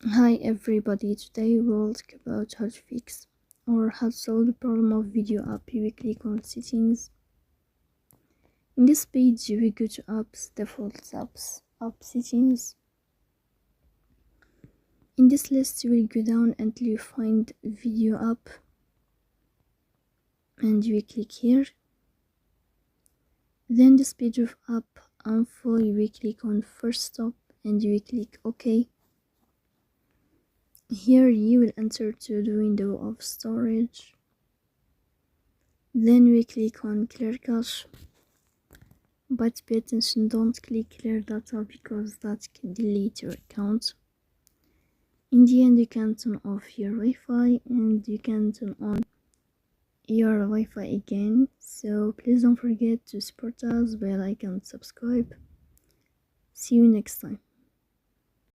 Hi everybody, today we'll talk about how to fix or how to solve the problem of video app. You will click on settings. In this page you will go to apps, default apps, app settings. In this list you will go down until you find video app and you will click here. Then this page of app info, you will click on first stop and you will click OK. Here you will enter to the window of storage. Then we click on clear cache, but pay attention, don't click clear data because that can delete your account. In the end, you can turn off your Wi-Fi and you can turn on your Wi-Fi again. So please don't forget to support us by like and subscribe. See you next time.